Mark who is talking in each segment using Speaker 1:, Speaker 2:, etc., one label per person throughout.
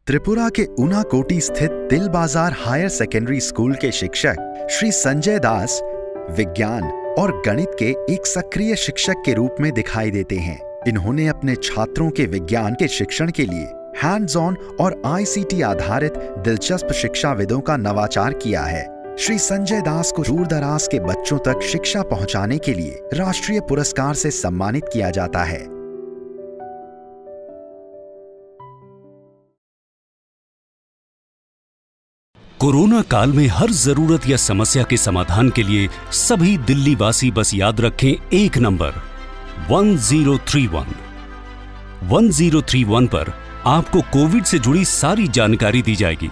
Speaker 1: त्रिपुरा के उनाकोटी स्थित दिल बाजार हायर सेकेंडरी स्कूल के शिक्षक श्री संजय दास विज्ञान और गणित के एक सक्रिय शिक्षक के रूप में दिखाई देते हैं। इन्होंने अपने छात्रों के विज्ञान के शिक्षण के लिए हैंड्स ऑन और ICT आधारित दिलचस्प शिक्षाविदों का नवाचार किया है। श्री संजय दास को दूर दराज के बच्चों तक शिक्षा पहुंचाने के लिए राष्ट्रीय पुरस्कार से सम्मानित किया जाता है।
Speaker 2: कोरोना काल में हर जरूरत या समस्या के समाधान के लिए सभी दिल्ली वासी बस याद रखें एक नंबर 1031। 1031 पर आपको कोविड से जुड़ी सारी जानकारी दी जाएगी।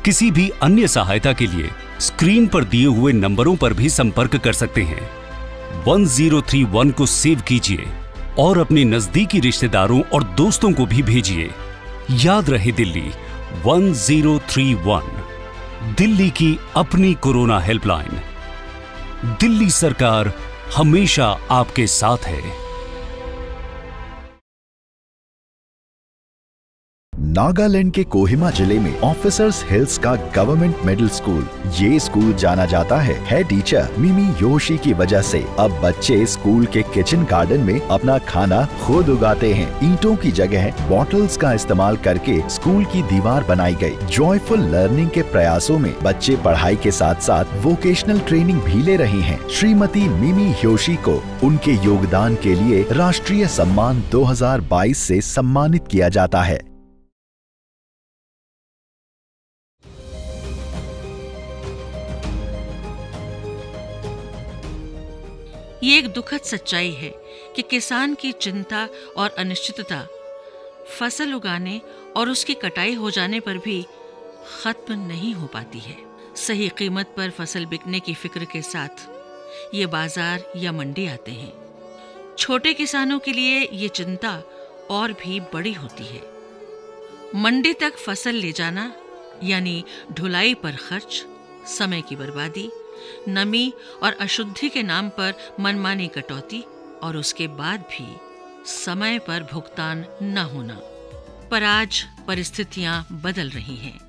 Speaker 2: किसी भी अन्य सहायता के लिए स्क्रीन पर दिए हुए नंबरों पर भी संपर्क कर सकते हैं। 1031 को सेव कीजिए और अपने नजदीकी रिश्तेदारों और दोस्तों को भी भेजिए। याद रहे दिल्ली 1031, दिल्ली की अपनी कोरोना हेल्पलाइन। दिल्ली सरकार हमेशा आपके साथ है।
Speaker 1: नागालैंड के कोहिमा जिले में ऑफिसर्स हिल्स का गवर्नमेंट मिडिल स्कूल, ये स्कूल जाना जाता है हेड टीचर मिमी योशी की वजह से। अब बच्चे स्कूल के किचन गार्डन में अपना खाना खुद उगाते हैं। ईंटों की जगह बॉटल्स का इस्तेमाल करके स्कूल की दीवार बनाई गई। जॉयफुल लर्निंग के प्रयासों में बच्चे पढ़ाई के साथ साथ वोकेशनल ट्रेनिंग भी ले रहे हैं। श्रीमती मिमी योशी को उनके योगदान के लिए राष्ट्रीय सम्मान 2022 से सम्मानित किया जाता है।
Speaker 3: ये एक दुखद सच्चाई है कि किसान की चिंता और अनिश्चितता फसल उगाने और उसकी कटाई हो जाने पर भी खत्म नहीं हो पाती है। सही कीमत पर फसल बिकने की फिक्र के साथ ये बाजार या मंडी आते हैं। छोटे किसानों के लिए ये चिंता और भी बड़ी होती है। मंडी तक फसल ले जाना यानी ढुलाई पर खर्च, समय की बर्बादी, नमी और अशुद्धि के नाम पर मनमानी कटौती और उसके बाद भी समय पर भुगतान न होना। पर आज परिस्थितियां बदल रही हैं।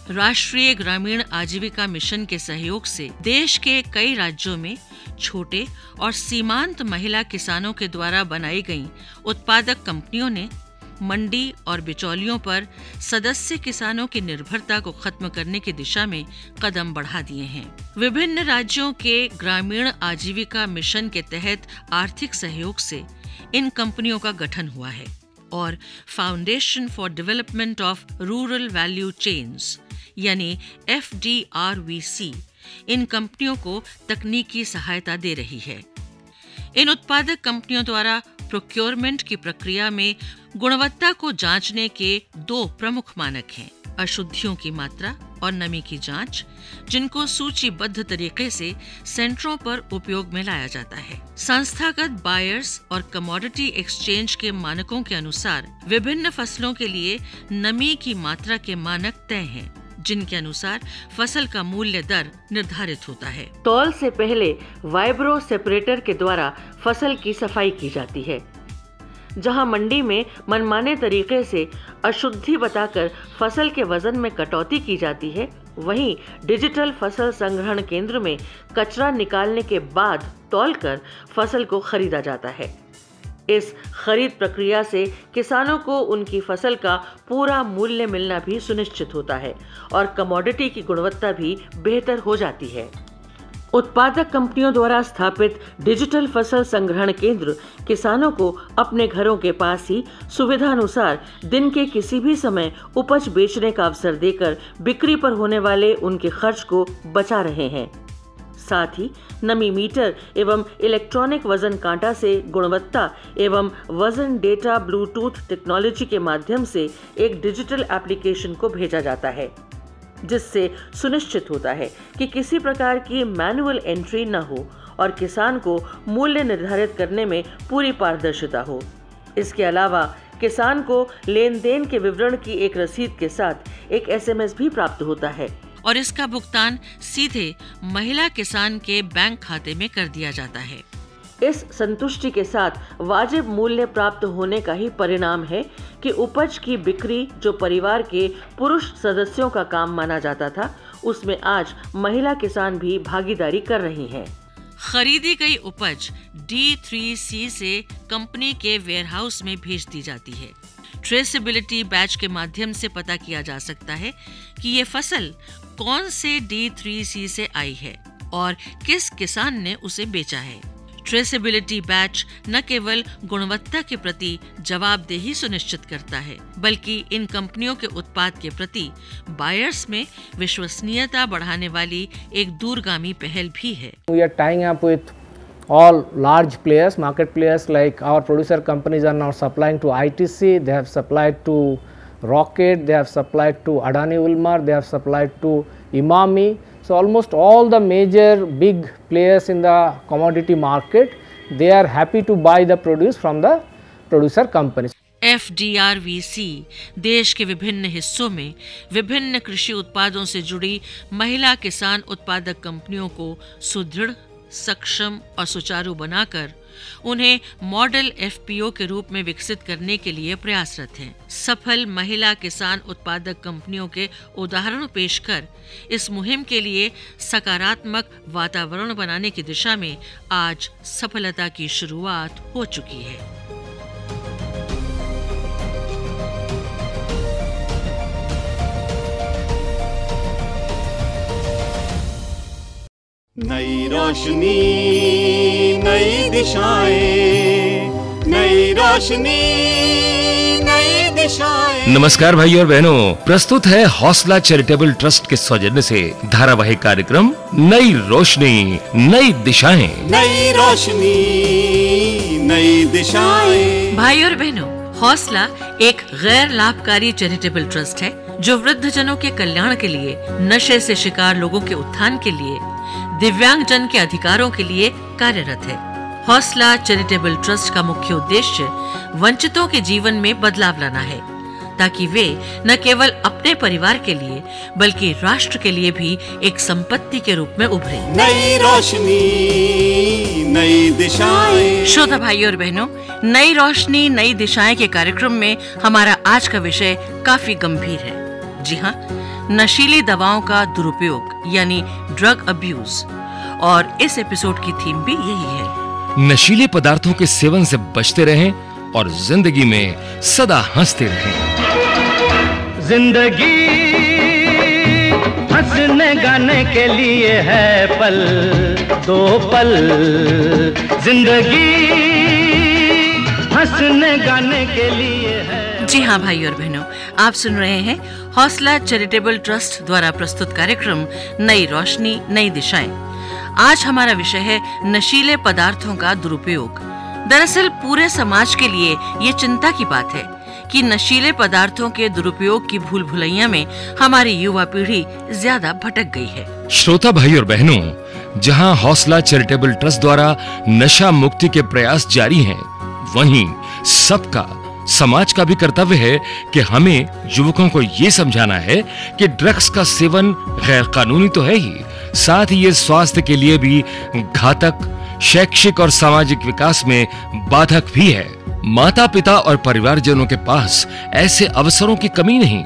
Speaker 3: राष्ट्रीय ग्रामीण आजीविका मिशन के सहयोग से देश के कई राज्यों में छोटे और सीमांत महिला किसानों के द्वारा बनाई गई उत्पादक कंपनियों ने मंडी और बिचौलियों पर सदस्य किसानों की निर्भरता को खत्म करने की दिशा में कदम बढ़ा दिए हैं। विभिन्न राज्यों के ग्रामीण आजीविका मिशन के तहत आर्थिक सहयोग से इन कंपनियों का गठन हुआ है और foundation for development of rural value chains यानी FDRVC इन कंपनियों को तकनीकी सहायता दे रही है। इन उत्पादक कंपनियों द्वारा प्रोक्योरमेंट की प्रक्रिया में गुणवत्ता को जांचने के 2 प्रमुख मानक हैं: अशुद्धियों की मात्रा और नमी की जांच, जिनको सूचीबद्ध तरीके से सेंटरों पर उपयोग में लाया जाता है। संस्थागत बायर्स और कमोडिटी एक्सचेंज के मानकों के अनुसार विभिन्न फसलों के लिए नमी की मात्रा के मानक तय हैं, जिनके अनुसार फसल का मूल्य दर निर्धारित होता है। तौल से पहले वाइब्रो सेपरेटर के द्वारा फसल की सफाई की जाती है। जहां मंडी में मनमाने तरीके से अशुद्धि बताकर फसल के वजन में कटौती की जाती है, वहीं डिजिटल फसल संग्रहण केंद्र में कचरा निकालने के बाद तौलकर फसल को खरीदा जाता है। इस खरीद प्रक्रिया से किसानों को उनकी फसल का पूरा मूल्य मिलना भी सुनिश्चित होता है और कमोडिटी की गुणवत्ता भी बेहतर हो जाती है। उत्पादक कंपनियों द्वारा स्थापित डिजिटल फसल संग्रहण केंद्र किसानों को अपने घरों के पास ही सुविधानुसार दिन के किसी भी समय उपज बेचने का अवसर देकर बिक्री पर होने वाले उनके खर्च को बचा रहे हैं। साथ ही नमी मीटर एवं इलेक्ट्रॉनिक वजन कांटा से गुणवत्ता एवं वजन डेटा ब्लूटूथ टेक्नोलॉजी के माध्यम से एक डिजिटल एप्लीकेशन को भेजा जाता है, जिससे सुनिश्चित होता है कि किसी प्रकार की मैनुअल एंट्री न हो और किसान को मूल्य निर्धारित करने में पूरी पारदर्शिता हो। इसके अलावा किसान को लेन देन के विवरण की एक रसीद के साथ एक SMS भी प्राप्त होता है और इसका भुगतान सीधे महिला किसान के बैंक खाते में कर दिया जाता है।
Speaker 4: इस संतुष्टि के साथ वाजिब मूल्य प्राप्त होने का ही परिणाम है कि उपज की बिक्री जो परिवार के पुरुष सदस्यों का काम माना जाता था, उसमें आज महिला किसान भी भागीदारी कर रही हैं।
Speaker 3: खरीदी गई उपज D3C से कंपनी के वेयरहाउस में भेज दी जाती है। ट्रेसेबिलिटी बैच के माध्यम से पता किया जा सकता है कि ये फसल कौन से D3C से आई है और किस किसान ने उसे बेचा है। ट्रेसेबिलिटी बैच न केवल गुणवत्ता के प्रति जवाबदेही सुनिश्चित करता है, बल्कि इन कंपनियों के उत्पाद के प्रति बायर्स में विश्वसनीयता बढ़ाने वाली एक दूरगामी पहल भी है।
Speaker 5: We are tying up with all large players, market players, like our producer companies are now supplying to ITC, they have supplied to Rocket, they have supplied to Adani Wilmar, they have supplied to Imami. So almost all the major big players in the commodity market, they are happy to buy the produce from the producer companies.
Speaker 3: FDRVC देश के विभिन्न हिस्सों में विभिन्न कृषि उत्पादों से जुड़ी महिला किसान उत्पादक कंपनियों को सुदृढ़, सक्षम और सुचारू बनाकर उन्हें मॉडल FPO के रूप में विकसित करने के लिए प्रयासरत हैं। सफल महिला किसान उत्पादक कंपनियों के उदाहरण पेश कर इस मुहिम के लिए सकारात्मक वातावरण बनाने की दिशा में आज सफलता की शुरुआत हो चुकी है।
Speaker 6: नई रोशनी, नई दिशाएं, नई रोशनी, नई दिशाएं।
Speaker 7: नमस्कार भाई और बहनों, प्रस्तुत है हौसला चैरिटेबल ट्रस्ट के सौजन्य से धारावाहिक कार्यक्रम नई रोशनी, नई दिशाएं।
Speaker 6: नई रोशनी, नई दिशाएं।
Speaker 3: भाई और बहनों, हौसला एक गैर लाभकारी चैरिटेबल ट्रस्ट है जो वृद्धजनों के कल्याण के लिए, नशे से शिकार लोगों के उत्थान के लिए, दिव्यांग जन के अधिकारों के लिए कार्यरत है। हौसला चैरिटेबल ट्रस्ट का मुख्य उद्देश्य वंचितों के जीवन में बदलाव लाना है, ताकि वे न केवल अपने परिवार के लिए बल्कि राष्ट्र के लिए भी एक संपत्ति के रूप में उभरे।
Speaker 6: नई रोशनी, नई दिशाएं।
Speaker 3: श्रोता भाइयों और बहनों, नई रोशनी, नई दिशाएं के कार्यक्रम में हमारा आज का विषय काफी गंभीर है। जी हाँ, नशीली दवाओं का दुरुपयोग यानी ड्रग अब्यूज, और इस एपिसोड की थीम भी यही है।
Speaker 7: नशीले पदार्थों के सेवन से बचते रहें और जिंदगी में सदा हंसते रहें।
Speaker 5: जिंदगी हंसने गाने के लिए है पल दो पल, जिंदगी हंसने गाने के लिए है।
Speaker 3: जी हाँ भाई और बहनों, आप सुन रहे हैं हौसला चैरिटेबल ट्रस्ट द्वारा प्रस्तुत कार्यक्रम नई रोशनी, नई दिशाएं। आज हमारा विषय है नशीले पदार्थों का दुरुपयोग। दरअसल पूरे समाज के लिए ये चिंता की बात है कि नशीले पदार्थों के दुरुपयोग की भूल भुलैया में हमारी युवा पीढ़ी ज्यादा भटक गई है।
Speaker 7: श्रोता भाई और बहनों, जहां हौसला चैरिटेबल ट्रस्ट द्वारा नशा मुक्ति के प्रयास जारी हैं, वहीं सबका, समाज का भी कर्तव्य है कि हमें युवकों को ये समझाना है कि ड्रग्स का सेवन गैर कानूनी तो है ही, साथ ही ये स्वास्थ्य के लिए भी घातक, शैक्षिक और सामाजिक विकास में बाधक भी है। माता पिता और परिवारजनों के पास ऐसे अवसरों की कमी नहीं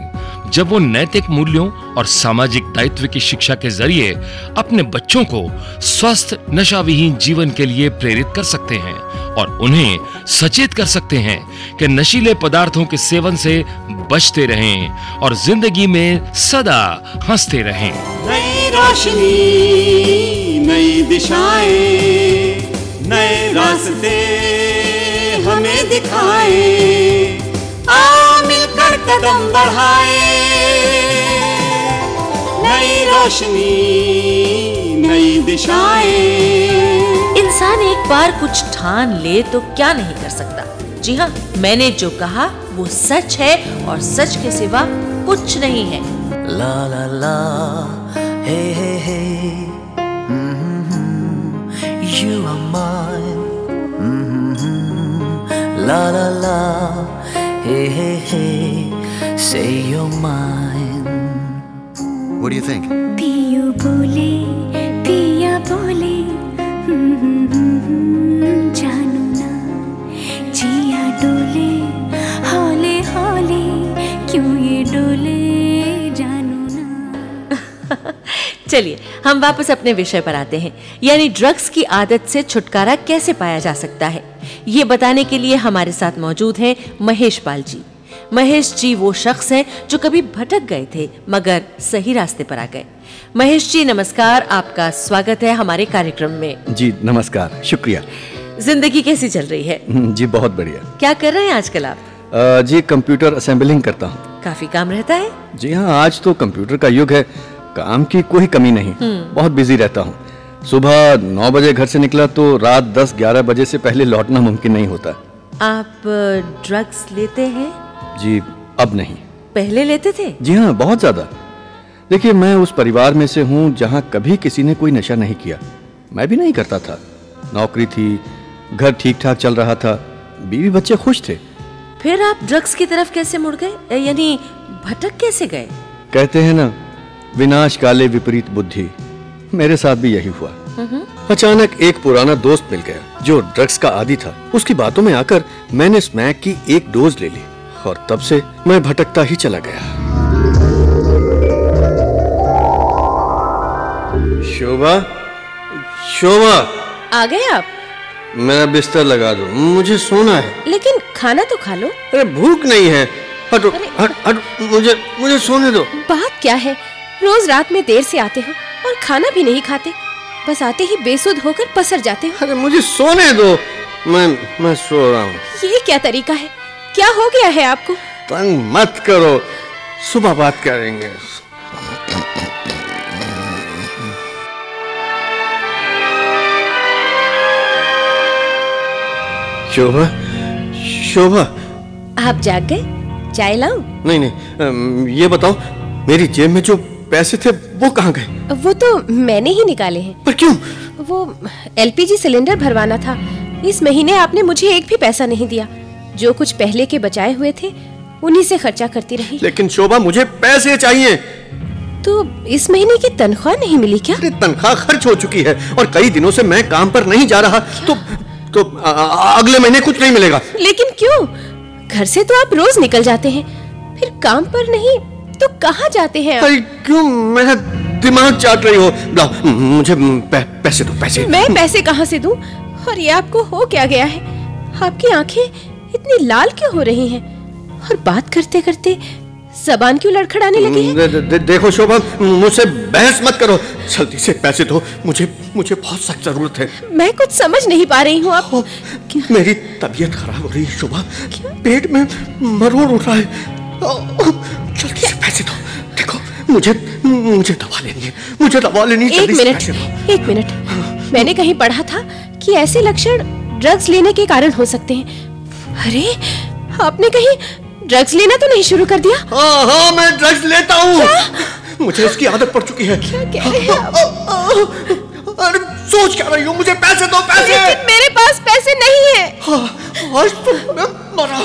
Speaker 7: जब वो नैतिक मूल्यों और सामाजिक दायित्व की शिक्षा के जरिए अपने बच्चों को स्वस्थ नशाविहीन जीवन के लिए प्रेरित कर सकते हैं और उन्हें सचेत कर सकते हैं कि नशीले पदार्थों के सेवन से बचते रहें और जिंदगी में सदा हंसते रहें।
Speaker 6: नई रोशनी, नई दिशाएं, नए रास्ते हमें दिखाएं, आओ मिलकर कदम बढ़ाएं। नई रोशनी, नई दिशाएं।
Speaker 3: इंसान एक बार कुछ ठान ले तो क्या नहीं कर सकता। जी हाँ, मैंने जो कहा वो सच है और सच के सिवा कुछ नहीं है।
Speaker 8: ला ला ला, हे हे हे, you are mine. La la la, hey hey hey, say you're mine.
Speaker 9: What do you think?
Speaker 10: पिया बोले डोले हौले हौले, क्यों ये डोले जानू ना।
Speaker 4: चलिए हम वापस अपने विषय पर आते हैं, यानी ड्रग्स की आदत से छुटकारा कैसे पाया जा सकता है। ये बताने के लिए हमारे साथ मौजूद हैं महेश पाल जी। महेश जी वो शख्स हैं जो कभी भटक गए थे मगर सही रास्ते पर आ गए। महेश जी नमस्कार, आपका स्वागत है हमारे कार्यक्रम में।
Speaker 11: जी नमस्कार, शुक्रिया।
Speaker 4: जिंदगी कैसी चल रही है?
Speaker 11: जी बहुत बढ़िया।
Speaker 4: क्या कर रहे हैं आजकल आप?
Speaker 11: जी कंप्यूटर असेंबलिंग करता हूँ।
Speaker 4: काफी काम रहता है?
Speaker 11: जी हाँ, आज तो कंप्यूटर का युग है, काम की कोई कमी नहीं। बहुत बिजी रहता हूँ। सुबह 9 बजे घर से निकला तो रात 10-11 बजे से पहले लौटना मुमकिन नहीं होता।
Speaker 4: आप ड्रग्स लेते हैं?
Speaker 11: जी अब नहीं।
Speaker 4: पहले लेते थे?
Speaker 11: जी हाँ, बहुत ज्यादा। देखिए, मैं उस परिवार में से हूँ जहाँ कभी किसी ने कोई नशा नहीं किया। मैं भी नहीं करता था। नौकरी थी, घर ठीक ठाक चल रहा था, बीवी बच्चे खुश थे।
Speaker 4: फिर आप ड्रग्स की तरफ कैसे मुड़ गए, यानी भटक कैसे गए?
Speaker 11: कहते हैं ना, विनाश काले विपरीत बुद्धि। मेरे साथ भी यही हुआ। अचानक एक पुराना दोस्त मिल गया जो ड्रग्स का आदी था। उसकी बातों में आकर मैंने स्मैक की एक डोज ले ली और तब से मैं भटकता ही चला गया। शोभा, शोभा, आ गए आप? मेरा बिस्तर लगा दो, मुझे सोना है।
Speaker 12: लेकिन खाना तो खा लो।
Speaker 11: अरे भूख नहीं है। हटो, हट, मुझे सोने दो।
Speaker 12: बात क्या है, रोज रात में देर से आते हो और खाना भी नहीं खाते, बस आते ही बेसुध होकर पसर जाते हो।
Speaker 11: अरे मुझे सोने दो, मैं सो रहा हूँ।
Speaker 12: ये क्या तरीका है? क्या हो गया है आपको?
Speaker 11: तंग मत करो, सुबह बात करेंगे। शोभा, शोभा,
Speaker 12: आप जाग गए? चाय लाऊं?
Speaker 11: नहीं, ये बताओ, मेरी जेब में जो पैसे थे वो कहाँ गए?
Speaker 12: वो तो मैंने ही निकाले हैं।
Speaker 11: पर क्यों?
Speaker 12: वो एलपीजी सिलेंडर भरवाना था। इस महीने आपने मुझे एक भी पैसा नहीं दिया। जो कुछ पहले के बचाए हुए थे उन्हीं से खर्चा करती रही।
Speaker 11: लेकिन शोभा, मुझे पैसे चाहिए।
Speaker 12: तो इस महीने की तनख्वाह नहीं मिली क्या?
Speaker 11: तनख्वाह खर्च हो चुकी है और कई दिनों से मैं काम पर नहीं जा रहा, तो अगले महीने कुछ नहीं मिलेगा।
Speaker 12: लेकिन क्यों? घर से तो आप रोज निकल जाते हैं, फिर काम पर नहीं तो कहाँ जाते हैं आप?
Speaker 11: क्यों मेरा दिमाग चाट रही हो? मुझे पैसे दो, पैसे।
Speaker 12: मैं पैसे कहाँ से दूं? और ये आपको हो क्या गया है? आपकी आंखें इतनी लाल क्यों हो रही हैं? और बात करते करते जबान क्यों लड़खड़ाने लगी है?
Speaker 11: देखो शोभा, मुझसे बहस मत करो, जल्दी से पैसे दो, मुझे बहुत सख्त जरूरत है।
Speaker 12: मैं कुछ समझ नहीं पा रही हूँ। आप
Speaker 11: मेरी तबीयत खराब हो रही है शोभा, पेट में मरोड़ उठ रहा है। जल्दी से पैसे दो। देखो, मुझे दवा लेनी है, मुझे दवा लेनी है।
Speaker 12: एक मिनट, मैंने कहीं पढ़ा था कि ऐसे लक्षण ड्रग्स लेने के कारण हो सकते हैं। अरे, आपने कहीं ड्रग्स लेना तो नहीं शुरू कर दिया?
Speaker 11: हाँ, मैं ड्रग्स लेता हूँ। मुझे इसकी आदत पड़ चुकी है।
Speaker 12: क्या कह रहे हैं आप?
Speaker 11: अरे सोच क्या रही हो? मुझे पैसे दो, पैसे।
Speaker 12: लेकिन मेरे पास पैसे नहीं है।
Speaker 11: आज तो मैं मरा।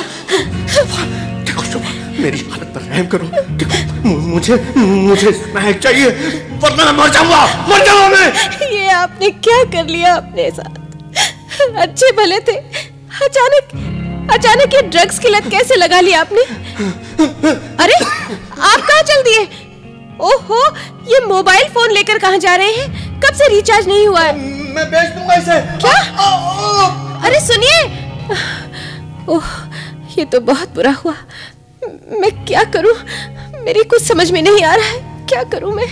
Speaker 11: देखो शोभा, मेरी हालत पर रहम करो। देखो, मुझे स्मैक चाहिए वरना मैं मर जाऊंगा मैं।
Speaker 12: ये आपने क्या कर लिया अपने साथ? अच्छे भले थे, अचानक ये ड्रग्स की लत कैसे लगा ली आपने? अरे, आप कहाँ चल दिए? ओहो, ये मोबाइल फोन लेकर कहाँ जा रहे हैं? कब से रिचार्ज नहीं हुआ है?
Speaker 11: मैं बेच दूंगा इसे।
Speaker 12: क्या? अरे सुनिए। ओह, ये तो बहुत बुरा हुआ। मैं क्या करूं? मेरी कुछ समझ में नहीं आ रहा है। क्या करूं मैं?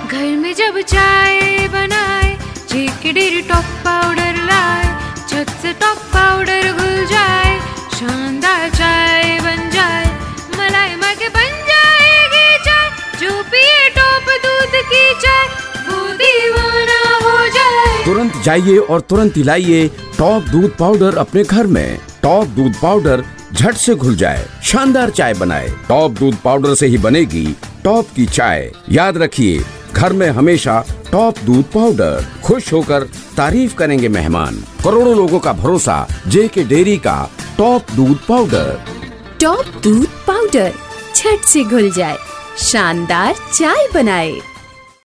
Speaker 10: घर में जब चाय बनाए, चिकड़ी टॉप पाउडर लाए, छत से टॉप पाउडर घुल जाए, शानदार चाय बन जाए, मलाई माके बन जाएगी चाय, जो पिए टॉप दूध की चाय वो दीवाना हो जाए।
Speaker 13: तुरंत जाइए और तुरंत लाइए टॉप दूध पाउडर अपने घर में। टॉप दूध पाउडर झट से घुल जाए, शानदार चाय बनाए। टॉप दूध पाउडर से ही बनेगी टॉप की चाय। याद रखिए, घर में हमेशा टॉप दूध पाउडर। खुश होकर तारीफ करेंगे मेहमान। करोड़ों लोगों का भरोसा जेके डेयरी का टॉप दूध पाउडर।
Speaker 14: टॉप दूध पाउडर झट से घुल जाए, शानदार चाय बनाए।